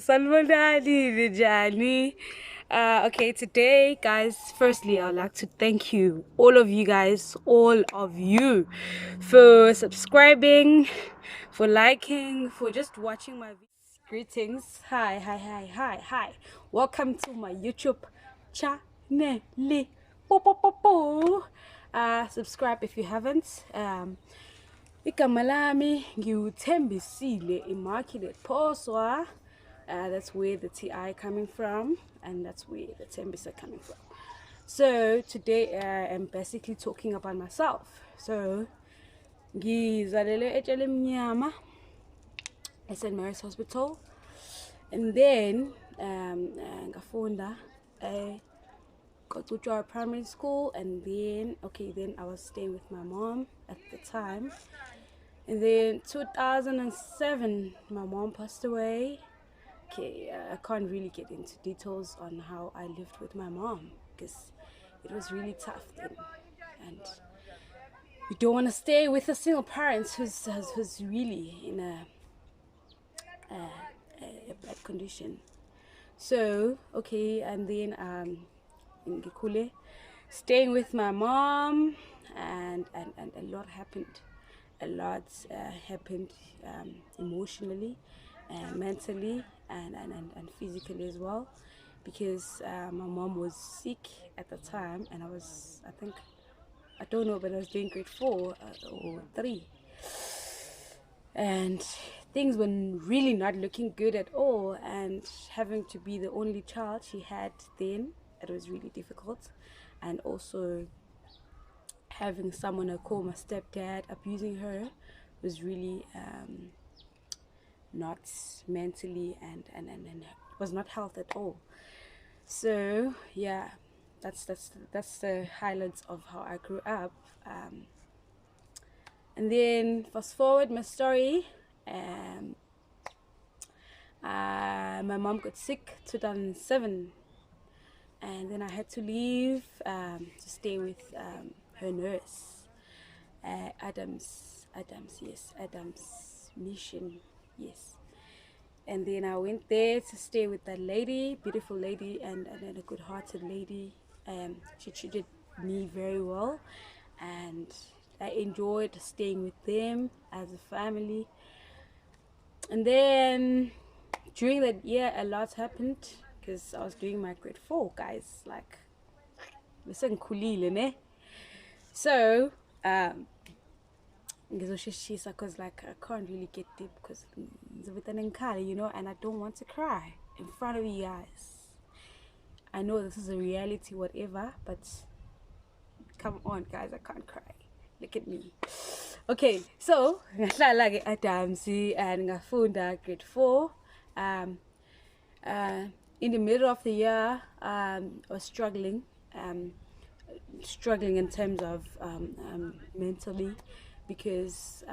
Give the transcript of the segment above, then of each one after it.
Salmonali, Rijani. Okay, today, guys, firstly, I'd like to thank you, all of you guys, for subscribing, for liking, for just watching my videos. Greetings. Hi. Welcome to my YouTube channel. Po, po, po, po. Subscribe if you haven't. Igama lami ngiwuthembisile Immaculate Phoswa. That's where the TI coming from, and that's where the Tembisa coming from. So today I'm basically talking about myself. So ngizalelwe eThelemnyama, St. Mary's Hospital, and then ngafunda Kotuchwa Primary School, and then I was staying with my mom at the time. And then 2007, my mom passed away. Okay, I can't really get into details on how I lived with my mom because it was really tough then, and you don't want to stay with a single parent who's really in a bad condition. So okay, and then in Gikule, staying with my mom, and a lot happened. A lot happened emotionally, mentally, and physically as well, because my mom was sick at the time, and I don't know, but I was doing grade 4 or 3, and things were really not looking good at all, and having to be the only child she had then, it was really difficult. And also having someone I call my stepdad abusing her was really not mentally and was not health at all. So yeah, that's the highlights of how I grew up. And then fast forward my story. My mom got sick 2007, and then I had to leave to stay with her nurse, Adams Mission, yes. And then I went there to stay with that lady, beautiful lady, and a good-hearted lady. She treated me very well, and I enjoyed staying with them as a family. And then during that year, a lot happened because I was doing my grade 4, guys. Like, listen, kulile, ne? So, because like I can't really get deep because it's with an enkali, and I don't want to cry in front of you guys. I know this is a reality, whatever, but come on, guys, I can't cry. Look at me. Okay, so ngahlala ke Adamsi and ngafunda grade 4. In the middle of the year, I was struggling in terms of mentally, because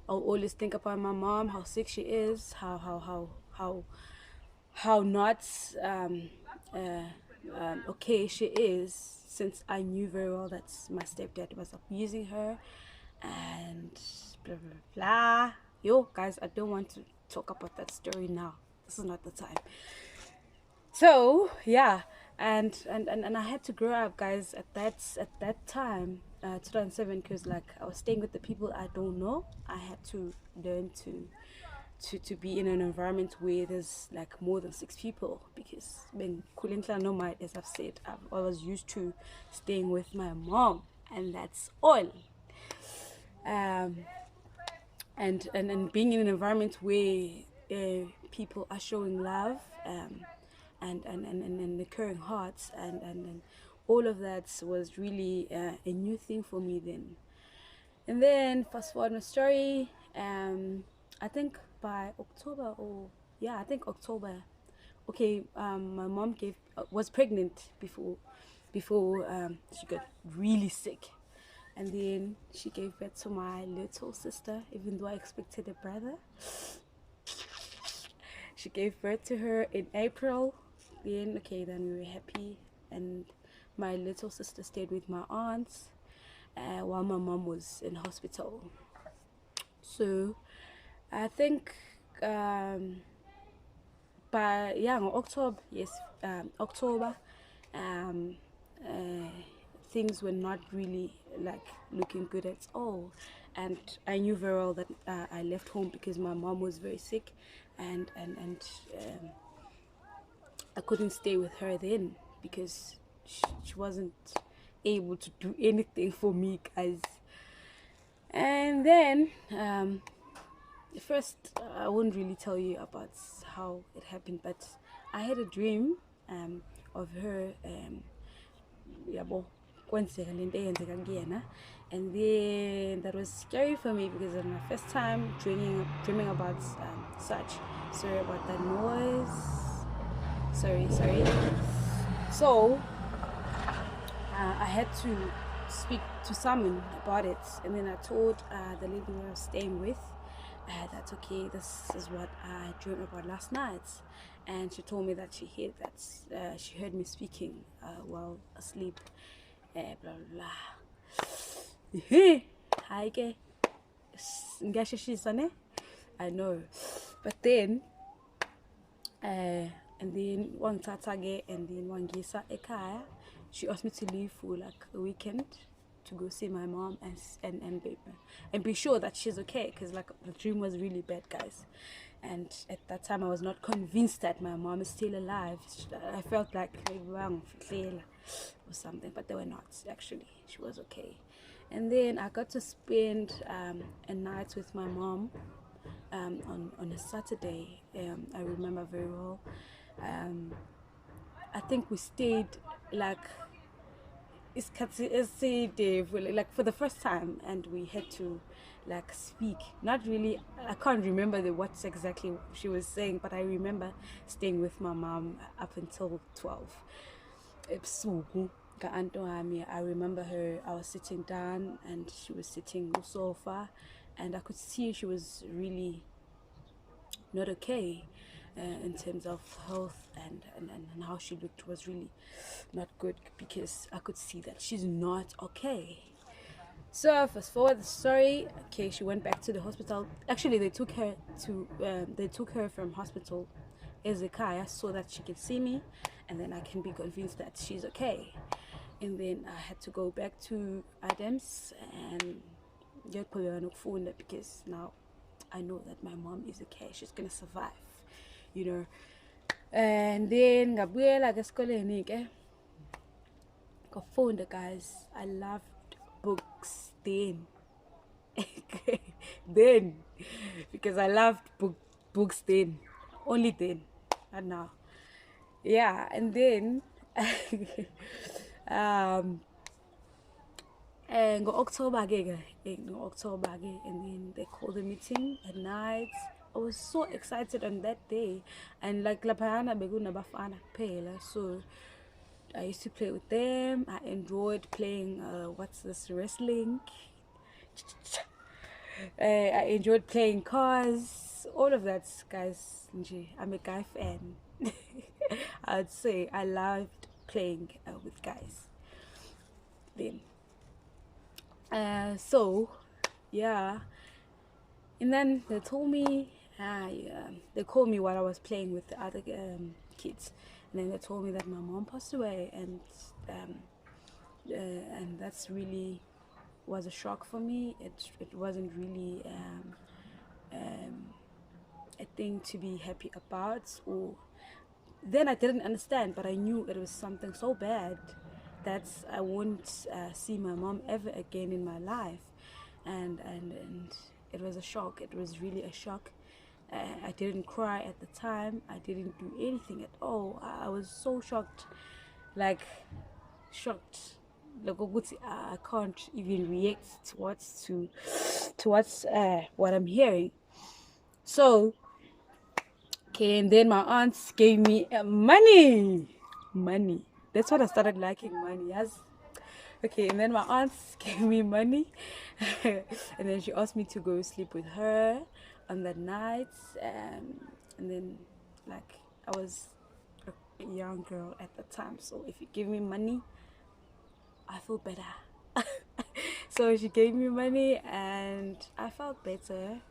I'll always think about my mom, how sick she is, how not okay she is, since I knew very well that my stepdad was abusing her, and blah blah blah. Yo, guys, I don't want to talk about that story now. This is not the time. So yeah, and I had to grow up, guys, at that time, 2007, because like I was staying with the people I don't know. I had to learn to be in an environment where there's like more than 6 people, because when Kulintla no my, as I've said, I was used to staying with my mom, and that's all. And being in an environment where people are showing love, and the caring hearts, and all of that was really a new thing for me then. And then fast forward my story, I think by October, or yeah, I think October. Okay, my mom was pregnant before she got really sick, and then she gave birth to my little sister, even though I expected a brother. She gave birth to her in April. Then we were happy, and my little sister stayed with my aunts while my mom was in hospital. So I think by October, yes, October, um, uh, things were not really like looking good at all, and I knew very well that I left home because my mom was very sick, and I couldn't stay with her then because she wasn't able to do anything for me, guys. And then first, I won't really tell you about how it happened, but I had a dream of her yabo kwenzeka lento eyenzeka kuyena, and then that was scary for me because it was my first time dreaming about such. Sorry about that noise. Sorry. So I had to speak to someone about it, and then I told the lady I was staying with that's okay, this is what I dreamed about last night. And she told me that she heard me speaking while asleep, blah blah blah. Hi, I know, but then and then one tatage, and then one gisa ekaya. She asked me to leave for like a weekend to go see my mom and be sure that she's okay, because like the dream was really bad, guys. And at that time I was not convinced that my mom is still alive. I felt like maybe wrong or something, but they were not. Actually, she was okay. And then I got to spend a night with my mom on a Saturday. I remember very well. I think we stayed like like for the first time, and we had to like speak. Not really, I can't remember what exactly she was saying, but I remember staying with my mom up until 12. I remember her, I was sitting down and she was sitting on the sofa, and I could see she was really not okay in terms of health, and how she looked was really not good, because I could see that she's not okay. So fast forward the story. Okay, she went back to the hospital. Actually, they took her from hospital Ezekiah so that she can see me, and then I can be convinced that she's okay. And then I had to go back to Adams and get Kuyana because now I know that my mom is okay. She's gonna survive, you know. And then ngabuyela ke esikoleni ke ngafunda, guys. I loved books then. Then, because I loved books then, only then, and now, yeah. And then and go October again, and then they called a meeting at night. I was so excited on that day, and like lapayana beguna bafana kuphela, so I used to play with them. I enjoyed playing what's this, wrestling. I enjoyed playing cars, all of that, guys. I'm a guy fan. I'd say I loved playing with guys then. So yeah, and then they told me they called me while I was playing with the other kids, and then they told me that my mom passed away, and that's really was a shock for me. It wasn't really a thing to be happy about, or then I didn't understand, but I knew it was something so bad that I won't see my mom ever again in my life, and it was a shock. It was really a shock. I didn't cry at the time. I didn't do anything at all. I was so shocked, like shocked. Like I can't even react towards what I'm hearing. So okay, and then my aunts gave me money. That's when I started liking money. Yes. Okay, and then my aunts gave me money, and then she asked me to go sleep with her on that night. And then, like, I was a young girl at the time, so if you give me money, I feel better. So she gave me money, and I felt better.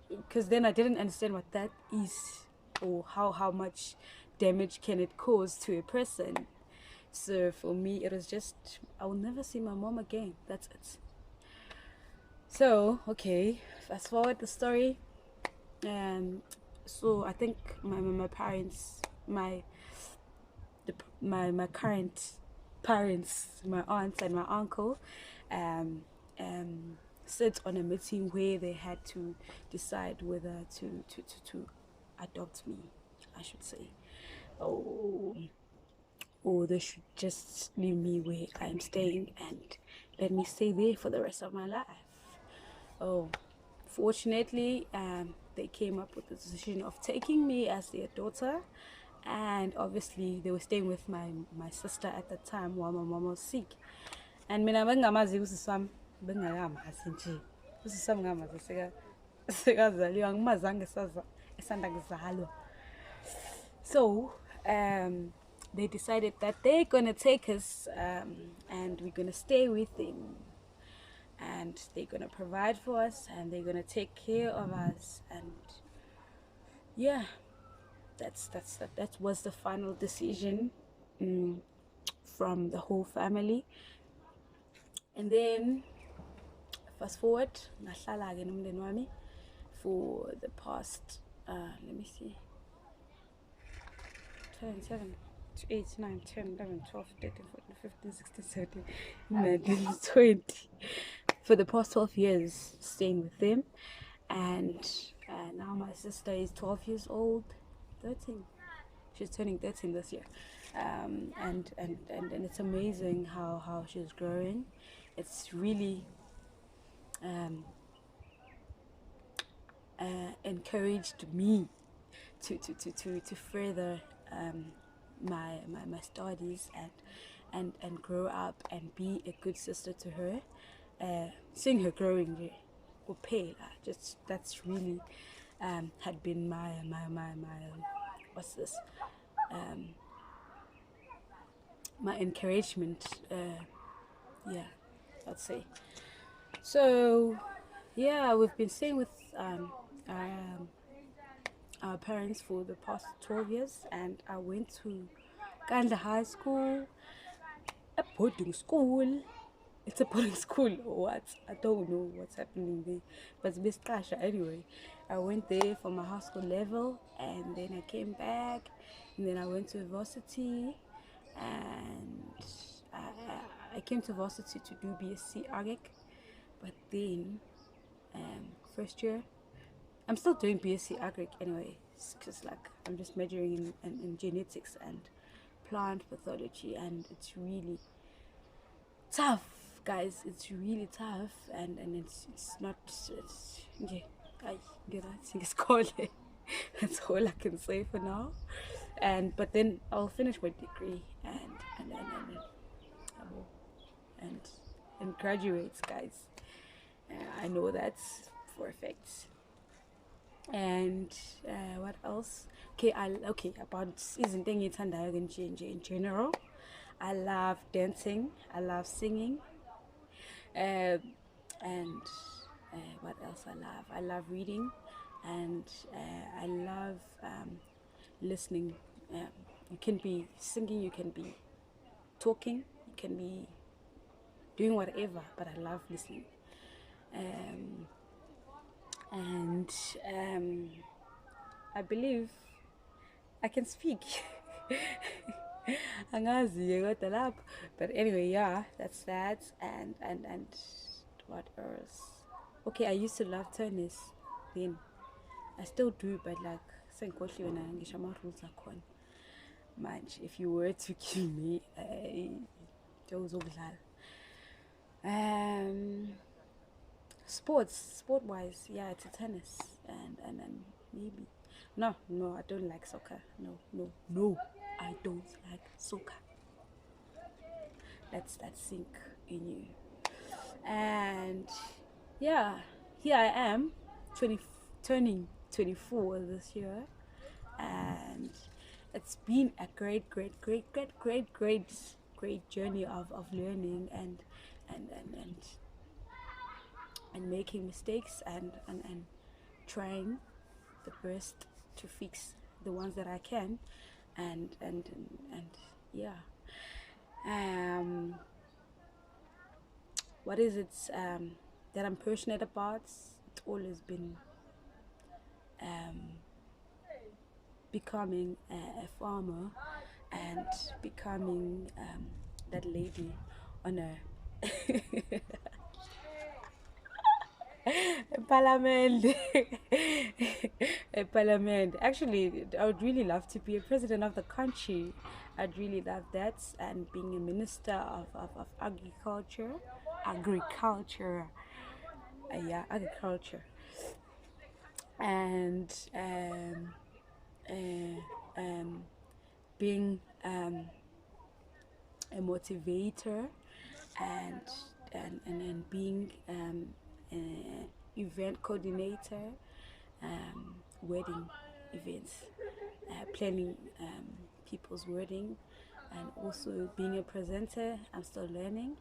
because then I didn't understand what that is, or how much damage can it cause to a person. So for me, it was just, I will never see my mom again. That's it. So okay, fast forward the story. So I think my parents, my current parents, my aunts and my uncle, um, sit on a meeting where they had to decide whether to adopt me, I should say, or they should just leave me where I'm staying and let me stay there for the rest of my life. Oh, fortunately, they came up with the decision of taking me as their daughter, and obviously they were staying with my sister at the time while my mom was sick. And mina bengingamazi usisi wami, bengingamazi nje. Usisi wami ngamazi sekazaliwe, angimazange esanda kuzalwa. So they decided that they're gonna take us, and we're gonna stay with them, and they're gonna provide for us, and they're gonna take care of us. And yeah, that was the final decision, from the whole family. And then fast forward, ngahlala ke nomndeni wami for the past, let me see, 7, 8, 9, 10, 11, 12, 13, 14, 15, 16, 17, 19, 20. For the past 12 years, staying with them. And now my sister is 12 years old, 13. She's turning 13 this year. And it's amazing how she's growing. It's really encouraged me to further my studies and grow up and be a good sister to her. Seeing her growing, just that's really had been my what's this, my encouragement. Yeah, I'd say. So yeah, we've been staying with our parents for the past 12 years, and I went to Kandla High School, a boarding school. It's a boarding school or what? I don't know what's happening there, but it's Miss Kasha anyway. I went there for my high school level, and then I came back, and then I went to varsity, and I came to varsity to do BSc Agric, but then first year, I'm still doing BSc Agric anyway, because like I'm just majoring in genetics and plant pathology, and it's really tough, guys. It's really tough, and it's not, yeah, I get it's called. That's all I can say for now. But then I'll finish my degree and and graduate, guys. I know that's for a fact. And what else? Okay, about izinto engiyithandayo ke in general, I love dancing, I love singing, and what else I love reading, and I love listening. You can be singing, you can be talking, you can be doing whatever, but I love listening. And I believe I can speak. Angazi kodwa lapho. But anyway, yeah, that's that. And what else? Okay, I used to love tennis then. I still do, but like sengikhohliwe na ngisho ama-rules akhona manje. If you were to kill me, uzokudlala. Sport wise, yeah, it's a tennis, and maybe no, I don't like soccer. No, I don't like soccer. Let's that sink in you. And yeah, here I am, turning 24 this year, and it's been a great journey of learning and making mistakes and trying the best to fix the ones that I can, and yeah. What is it that I'm passionate about? It's always been becoming a farmer and becoming that lady on a parliament. A parliament. Actually, I would really love to be a president of the country. I'd really love that, and being a minister of agriculture, yeah, agriculture, and being a motivator, and and being an event coordinator, wedding events, planning people's wedding, and also being a presenter. I'm still learning.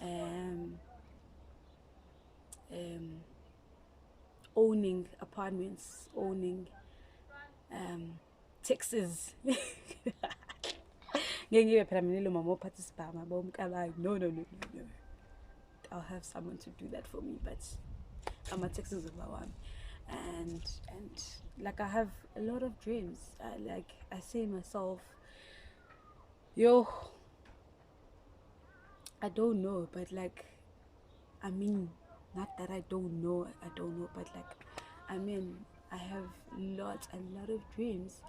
um, um, Owning apartments, owning taxes. Ngeke ngibe phela mina lo mama ophatha isibhamu bomkabayo. No, no, no, no, no. I'll have someone to do that for me, but ama-taxes over one. And like, I have a lot of dreams. I say myself, yo, I don't know, but like, I mean, not that I don't know, but like, I mean, I have lots and lot of dreams,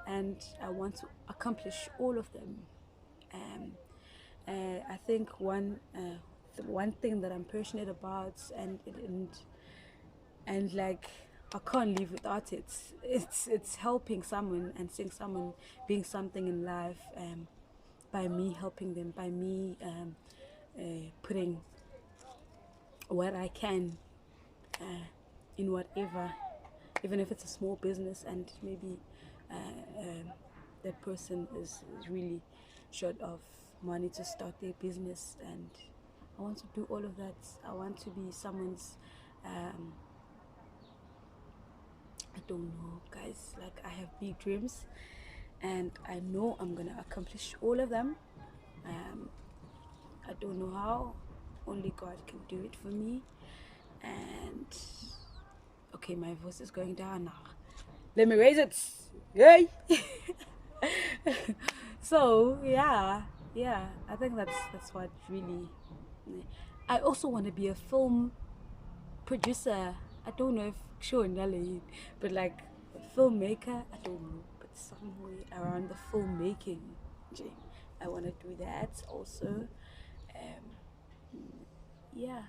and I want to accomplish all of them. I think one thing that I'm passionate about, and like, I can't live without it. It's helping someone and seeing someone being something in life, by me helping them, by me putting what I can in whatever, even if it's a small business, and maybe that person is really short of money to start their business, and I want to do all of that. I want to be someone's I don't know, guys. Like, I have big dreams, and I know I'm gonna accomplish all of them. I don't know how. Only God can do it for me. And okay, my voice is going down now. Let me raise it. Yay! So yeah, I think that's what really. I also want to be a film producer. I don't know if sure, but like a filmmaker. I don't know, but somewhere around the filmmaking, I want to do that also. Yeah.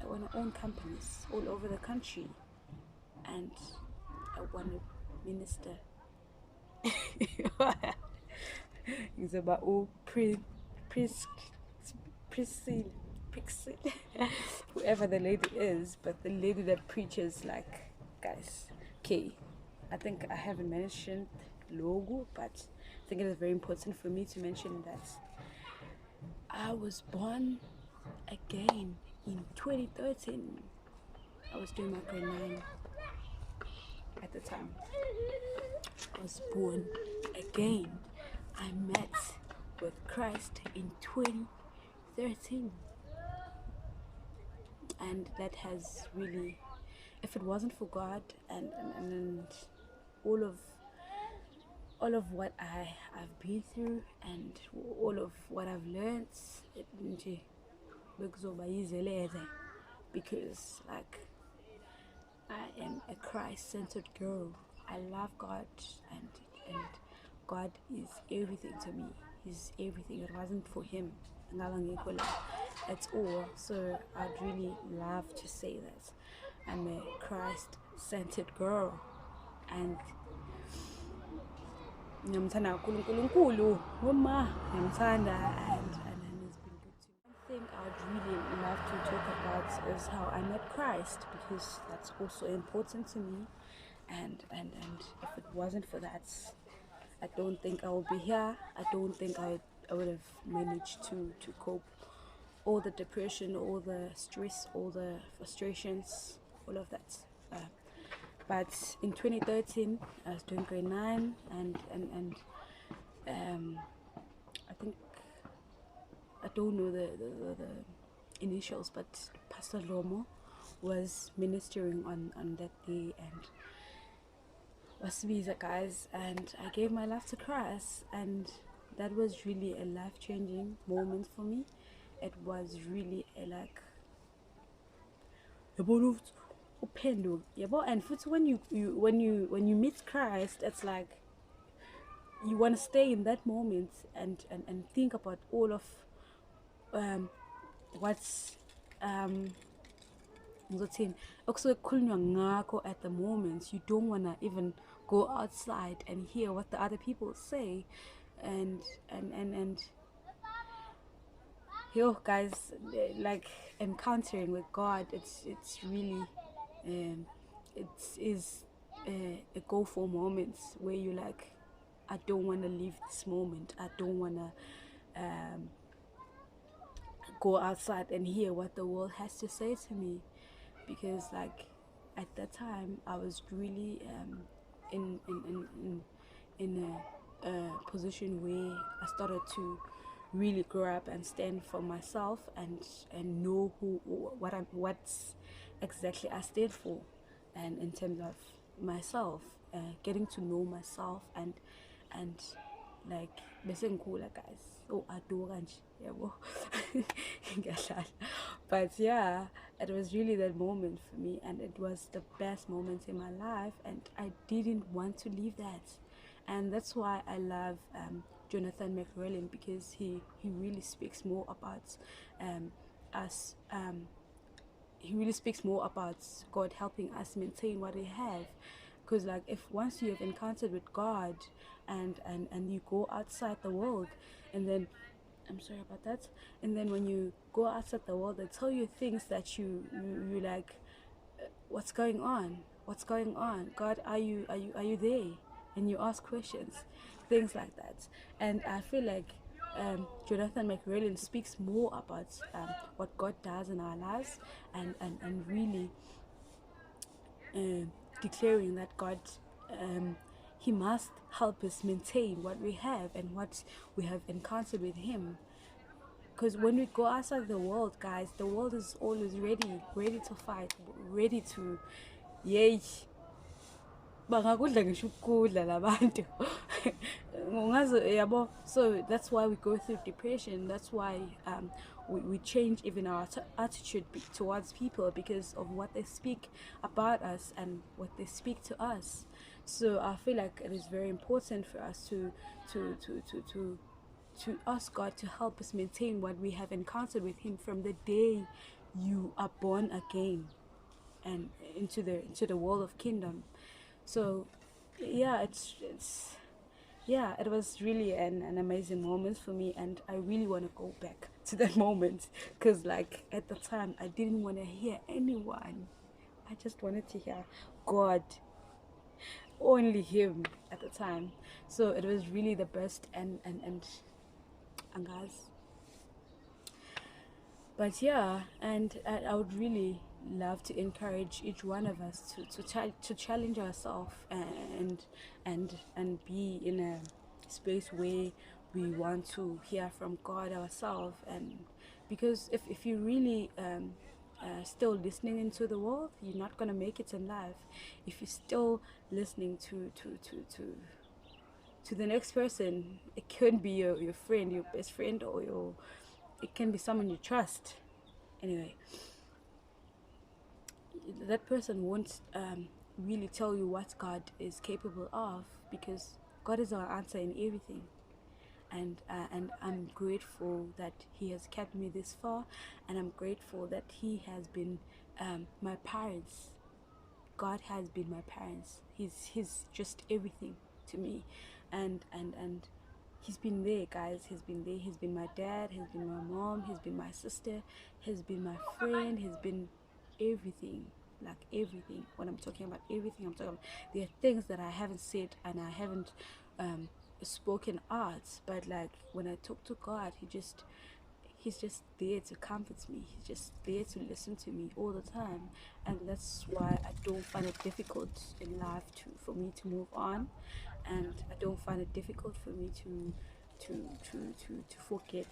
I want to own companies all over the country, and I want to minister. It's about all Priscilla, whoever the lady is, but the lady that preaches, like, guys. Okay, I think I haven't mentioned logo, but I think it is very important for me to mention that I was born again in 2013. I was doing my grade 9 at the time. I was born again. I met with Christ in 2013. And that has really, if it wasn't for God and all of what I've been through, and all of what I've learned, because like, I am a Christ-centered girl. I love God, and God is everything to me. He's everything. It wasn't for Him, it's all. So I'd really love to say that I'm a Christ-centered girl, and ngiyamthanda uNkulunkulu, Mama, ngiyamthanda, and it's been good to me. One thing I'd really love to talk about is how I met Christ, because that's also important to me, and if it wasn't for that, I don't think I would be here. I don't think I would have managed to cope all the depression, all the stress, all the frustrations, all of that. But in 2013, I was doing grade 9, and I think, I don't know the initials, but Pastor Lomo was ministering on that day, and Wasibiza, guys, and I gave my life to Christ, and that was really a life-changing moment for me. It was really a, like, and when you meet Christ, it's like you want to stay in that moment and think about all of what's at the moment. You don't want to even go outside and hear what the other people say, and yo, guys, like, encountering with God, it's really it is a go for moments where you like, I don't want to leave this moment. I don't want to go outside and hear what the world has to say to me, because like at that time I was really in a position where I started to really grow up and stand for myself and know what's exactly I stand for, and in terms of myself, getting to know myself and like bese ngikhula, guys. Adura nje yabo. Ngiyadlala. But yeah, it was really that moment for me, and it was the best moment in my life, and I didn't want to leave that. And that's why I love Jonathan McRellan, because he really speaks more about us. He really speaks more about God helping us maintain what we have, because like, if once you have encountered with God and you go outside the world, and then I'm sorry about that, and then when you go outside the world, they tell you things that you like, what's going on, God, are you there? And you ask questions, things like that. And I feel like Jonathan McRellan speaks more about what God does in our lives, and really declaring that God, he must help us maintain what we have and what we have encountered with him. Because when we go outside the world, guys, the world is always ready to fight, ready to, yay, bangakudla ngisho ukudla labantu. Yabo. So that's why we go through depression. That's why we change even our attitude towards people, because of what they speak about us and what they speak to us. So I feel like it is very important for us to ask God to help us maintain what we have encountered with him from the day you are born again and into the world of kingdom. So yeah, it was really an amazing moment for me, and I really want to go back to that moment, because like at the time I didn't want to hear anyone. I just wanted to hear God, only him at the time. So it was really the best, and guys, but yeah, and I would really love to encourage each one of us to challenge ourselves and be in a space where we want to hear from God ourselves. And because if you really still listening into the world, you're not gonna make it in life. If you're still listening to the next person, it could be your friend, your best friend, or it can be someone you trust. Anyway, that person won't really tell you what God is capable of, because God is our answer in everything. And I'm grateful that he has kept me this far, and I'm grateful that he has been my parents. God has been my parents. He's just everything to me, and he's been there, guys. He's been there. He's been my dad. He's been my mom. He's been my sister. He's been my friend. He's been everything, like everything. When I'm talking about everything, I'm talking about, there are things that I haven't said and I haven't spoken out, but like when I talk to God, He's just there to comfort me. He's just there to listen to me all the time. And that's why I don't find it difficult in life for me to move on. And I don't find it difficult for me to forget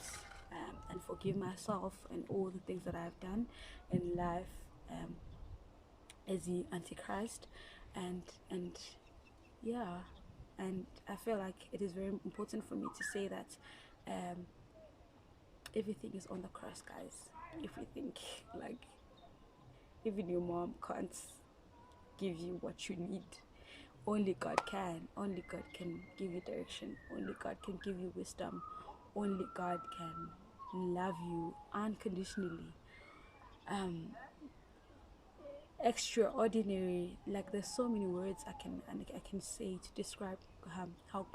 and forgive myself and all the things that I've done in life as the Antichrist. And yeah, and I feel like it is very important for me to say that everything is on the cross, guys. If you think, like, even your mom can't give you what you need, only God can. Only God can give you direction. Only God can give you wisdom. Only God can love you unconditionally. Extraordinary. Like, there's so many words I can say to describe how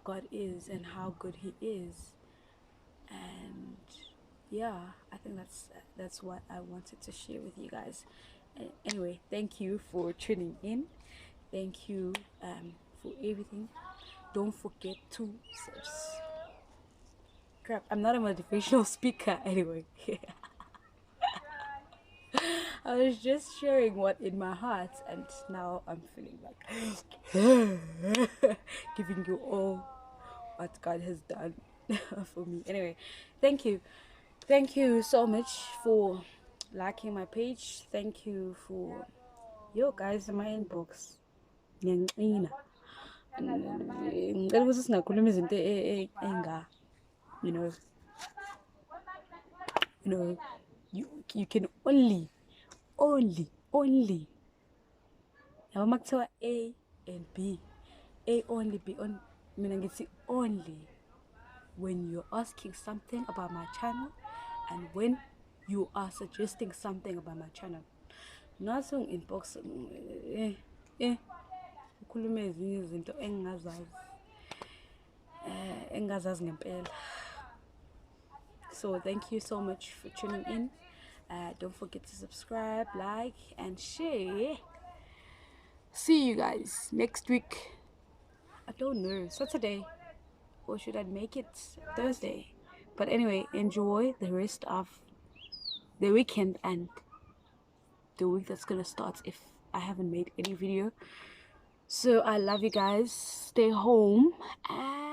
God is and how good He is. And yeah, I think that's what I wanted to share with you guys. Anyway, thank you for tuning in. Thank you for everything. Don't forget to crap, I'm not a motivational speaker anyway. I was just sharing what in my heart, and now I'm feeling like giving you all what God has done for me. Anyway, thank you. Thank you so much for liking my page. Thank you for guys in my inbox. Ngiyanicina. Ngicela ukuthi singakhuluma izinto you know, you can only yabo makuthiwa A and B, A only, B on, mina ngithi only when you're asking something about my channel and when you are suggesting something about my channel. Not so inbox ukhulume ezinye izinto engingazazi ngempela. So thank you so much for tuning in. Don't forget to subscribe, like, and share. See you guys next week. I don't know, Saturday, or should I make it Thursday? But anyway, enjoy the rest of the weekend and the week that's gonna start if I haven't made any video. So I love you guys. Stay home and